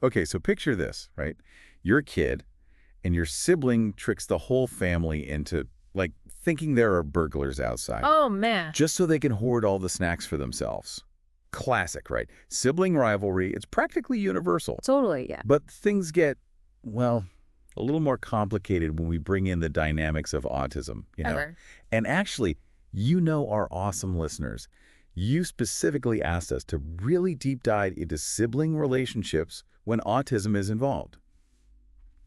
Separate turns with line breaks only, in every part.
Okay, so picture this, right? You're a kid, and your sibling tricks the whole family into, like, thinking there are burglars outside,
Oh, man.
just so they can hoard all the snacks for themselves. Classic, right? Sibling rivalry, it's practically universal.
Totally, yeah.
But things get, well, a little more complicated when we bring in the dynamics of autism.
Ever.
And actually, our awesome listeners. You specifically asked us to really deep dive into sibling relationships when autism is involved.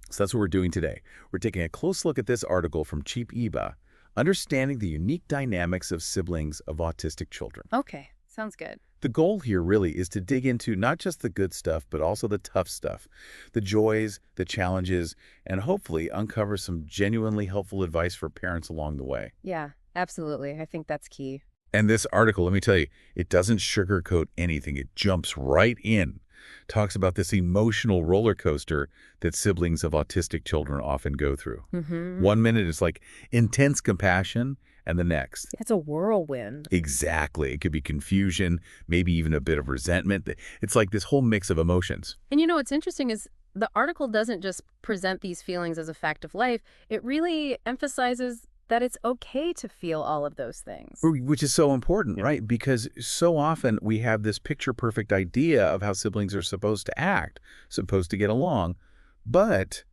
So that's what we're doing today. We're taking a close look at this article from Cheapaba, understanding the unique dynamics of siblings of autistic children.
Okay, sounds good.
The goal here really is to dig into not just the good stuff, but also the tough stuff, the joys, the challenges, and hopefully uncover some genuinely helpful advice for parents along the way.
Yeah, absolutely. I think that's key.
And this article, let me tell you, it doesn't sugarcoat anything. It jumps right in. Talks about this emotional roller coaster that siblings of autistic children often go through.
Mm-hmm.
1 minute is like intense compassion, and the next.
It's a whirlwind.
Exactly. It could be confusion, maybe even a bit of resentment. It's like this whole mix of emotions.
And what's interesting is the article doesn't just present these feelings as a fact of life. It really emphasizes that it's okay to feel all of those things.
Which is so important, right? Because so often we have this picture-perfect idea of how siblings are supposed to act, supposed to get along. But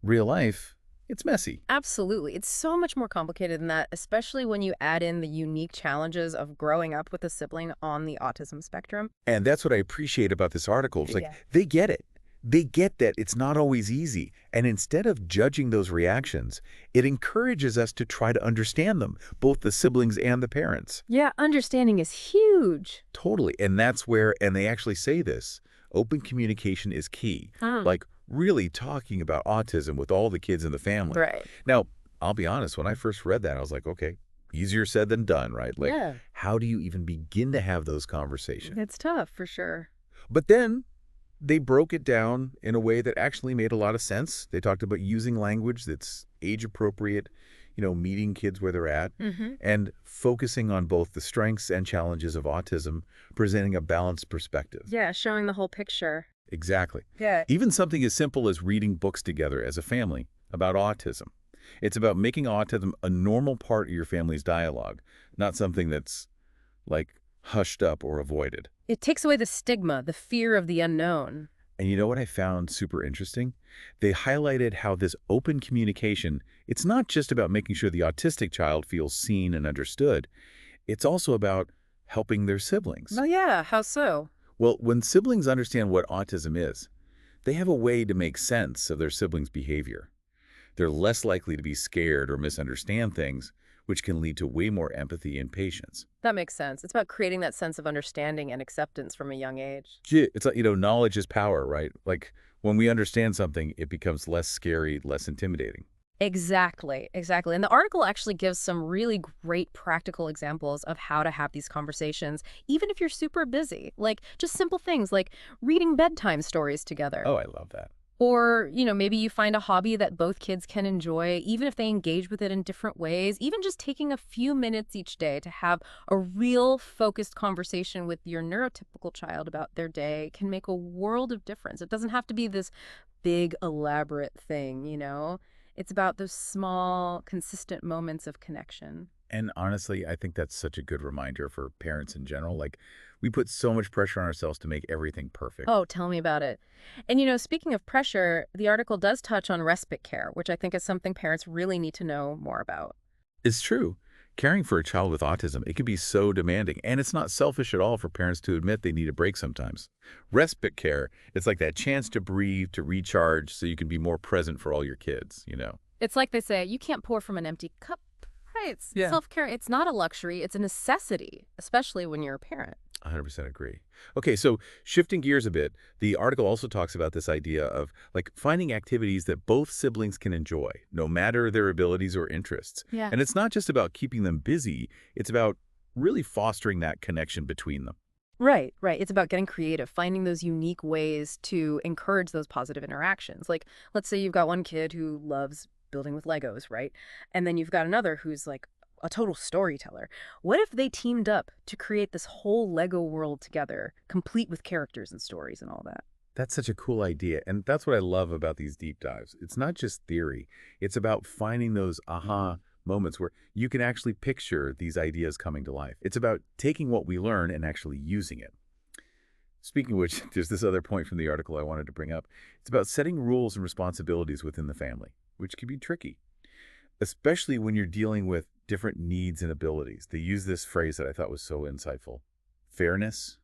real life, it's messy.
Absolutely. It's so much more complicated than that, especially when you add in the unique challenges of growing up with a sibling on the autism spectrum.
And that's what I appreciate about this article. It's like,
Yeah.
they get it. They get that it's not always easy. And instead of judging those reactions, it encourages us to try to understand them, both the siblings and the parents.
Yeah, understanding is huge.
Totally. And that's where, and they actually say this, open communication is key.
Huh.
Like really talking about autism with all the kids in the family.
Right.
Now, I'll be honest, when I first read that, I was like, okay, easier said than done, right? Like,
Yeah.
how do you even begin to have those conversations?
It's tough, for sure.
But then they broke it down in a way that actually made a lot of sense. They talked about using language that's age appropriate, meeting kids where they're at,
Mm-hmm.
and focusing on both the strengths and challenges of autism, presenting a balanced perspective.
Yeah, showing the whole picture.
Exactly.
Yeah.
Even something as simple as reading books together as a family about autism. It's about making autism a normal part of your family's dialogue, not something that's, like, hushed up or avoided.
It takes away the stigma, the fear of the unknown.
And you know what I found super interesting? They highlighted how this open communication, it's not just about making sure the autistic child feels seen and understood. It's also about helping their siblings.
Oh, yeah. How so?
Well, when siblings understand what autism is, they have a way to make sense of their siblings' behavior. They're less likely to be scared or misunderstand things, which can lead to way more empathy and patience.
That makes sense. It's about creating that sense of understanding and acceptance from a young age.
It's like, knowledge is power, right? Like, when we understand something, it becomes less scary, less intimidating.
Exactly, exactly. And the article actually gives some really great practical examples of how to have these conversations, even if you're super busy. Like just simple things like reading bedtime stories together.
Oh, I love that.
Or, maybe you find a hobby that both kids can enjoy, even if they engage with it in different ways. Even just taking a few minutes each day to have a real focused conversation with your neurotypical child about their day can make a world of difference. It doesn't have to be this big, elaborate thing. It's about those small, consistent moments of connection.
And honestly, I think that's such a good reminder for parents in general. Like, we put so much pressure on ourselves to make everything perfect.
Oh, tell me about it. And speaking of pressure, the article does touch on respite care, which I think is something parents really need to know more about.
It's true. Caring for a child with autism, it can be so demanding. And it's not selfish at all for parents to admit they need a break sometimes. Respite care, it's like that chance to breathe, to recharge, so you can be more present for all your kids.
It's like they say, you can't pour from an empty cup. Right. It's
Yeah.
self-care. It's not a luxury. It's a necessity, especially when you're a parent.
100% agree. Okay, so shifting gears a bit, the article also talks about this idea of like finding activities that both siblings can enjoy, no matter their abilities or interests.
Yeah.
And it's not just about keeping them busy, it's about really fostering that connection between them.
Right, right. It's about getting creative, finding those unique ways to encourage those positive interactions. Like, let's say you've got one kid who loves building with Legos, right? And then you've got another who's like a total storyteller. What if they teamed up to create this whole Lego world together, complete with characters and stories and all that?
That's such a cool idea. And that's what I love about these deep dives. It's not just theory. It's about finding those aha moments where you can actually picture these ideas coming to life. It's about taking what we learn and actually using it. Speaking of which, there's this other point from the article I wanted to bring up. It's about setting rules and responsibilities within the family, which can be tricky, especially when you're dealing with different needs and abilities. They use this phrase that I thought was so insightful: fairness,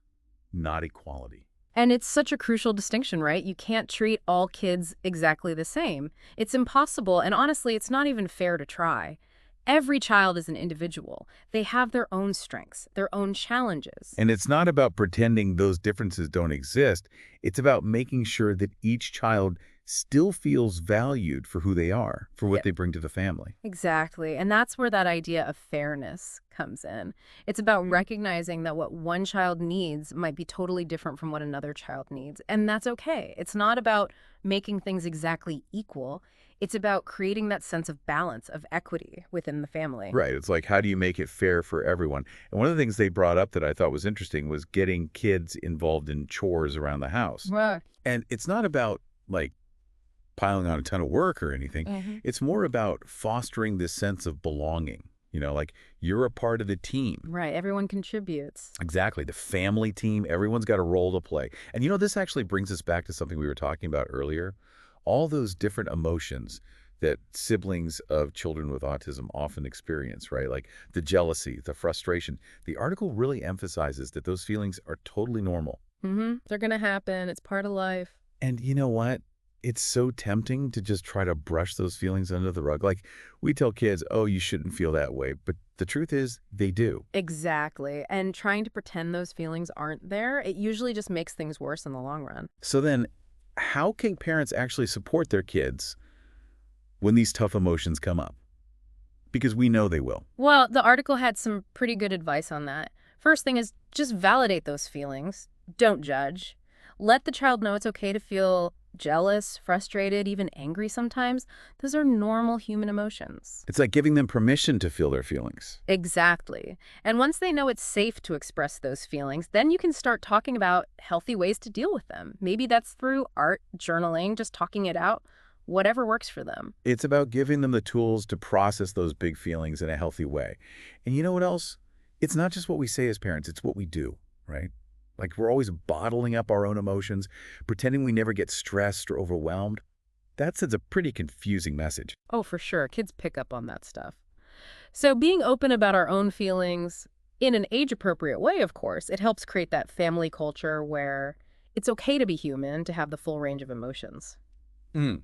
not equality.
And it's such a crucial distinction, right? You can't treat all kids exactly the same. It's impossible, and honestly, it's not even fair to try. Every child is an individual. They have their own strengths, their own challenges.
And it's not about pretending those differences don't exist. It's about making sure that each child still feels valued for who they are, for what
Yeah,
they bring to the family.
exactly. And that's where that idea of fairness comes in. It's about recognizing that what one child needs might be totally different from what another child needs. And that's okay. It's not about making things exactly equal. It's about creating that sense of balance, of equity within the family.
Right. It's like, how do you make it fair for everyone? And one of the things they brought up that I thought was interesting was getting kids involved in chores around the house.
Right.
And it's not about, like, piling on a ton of work or anything.
Hmm.
It's more about fostering this sense of belonging. Like you're a part of the team.
Right. Everyone contributes.
Exactly. The family team, everyone's got a role to play. And this actually brings us back to something we were talking about earlier. All those different emotions that siblings of children with autism often experience, right? Like the jealousy, the frustration. The article really emphasizes that those feelings are totally normal.
They're going to happen. It's part of life.
And you know what? It's so tempting to just try to brush those feelings under the rug. Like we tell kids, oh, you shouldn't feel that way. But the truth is, they do.
Exactly. And trying to pretend those feelings aren't there, it usually just makes things worse in the long run.
So then, how can parents actually support their kids when these tough emotions come up? Because we know they will.
Well, the article had some pretty good advice on that. First thing is just validate those feelings. Don't judge. Let the child know it's okay to feel jealous, frustrated, even angry sometimes. Those are normal human emotions.
It's like giving them permission to feel their feelings.
Exactly. And once they know it's safe to express those feelings, then you can start talking about healthy ways to deal with them. Maybe that's through art, journaling, just talking it out, whatever works for them.
It's about giving them the tools to process those big feelings in a healthy way. And you know what else? It's not just what we say as parents, it's what we do, right? Like we're always bottling up our own emotions, pretending we never get stressed or overwhelmed. That sends a pretty confusing message.
Oh, for sure. Kids pick up on that stuff. So being open about our own feelings in an age-appropriate way, of course, it helps create that family culture where it's okay to be human, to have the full range of emotions.
Mm.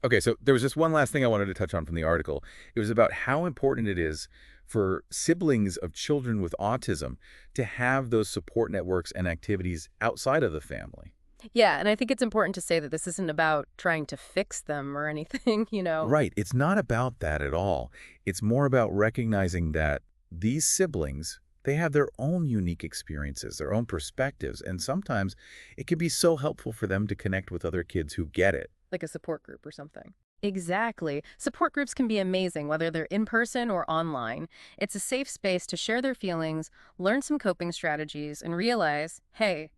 Okay, so there was just one last thing I wanted to touch on from the article. It was about how important it is for siblings of children with autism to have those support networks and activities outside of the family.
Yeah, and I think it's important to say that this isn't about trying to fix them or anything,
Right. It's not about that at all. It's more about recognizing that these siblings, they have their own unique experiences, their own perspectives, and sometimes it can be so helpful for them to connect with other kids who get it.
like a support group or something. Exactly. Support groups can be amazing, whether they're in person or online. It's a safe space to share their feelings, learn some coping strategies, and realize, hey,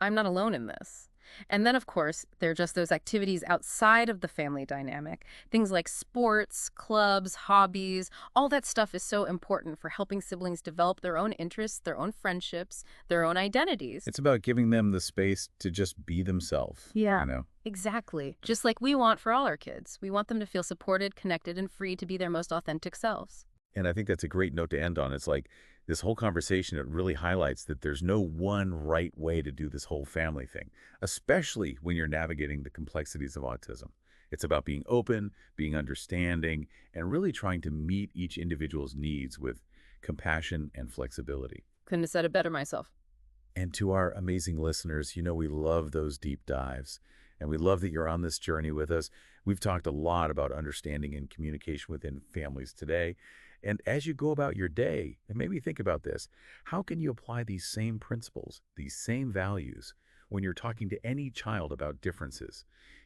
I'm not alone in this. And then, of course, there are just those activities outside of the family dynamic. Things like sports, clubs, hobbies, all that stuff is so important for helping siblings develop their own interests, their own friendships, their own identities.
It's about giving them the space to just be themselves,
Yeah,
you know?
exactly. Just like we want for all our kids. We want them to feel supported, connected, and free to be their most authentic selves.
And I think that's a great note to end on. It's like this whole conversation, it really highlights that there's no one right way to do this whole family thing, especially when you're navigating the complexities of autism. It's about being open, being understanding, and really trying to meet each individual's needs with compassion and flexibility.
Couldn't have said it better myself.
And to our amazing listeners, we love those deep dives. And we love that you're on this journey with us. We've talked a lot about understanding and communication within families today. And as you go about your day, and maybe think about this, how can you apply these same principles, these same values, when you're talking to any child about differences?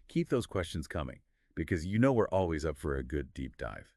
Keep those questions coming, because we're always up for a good deep dive.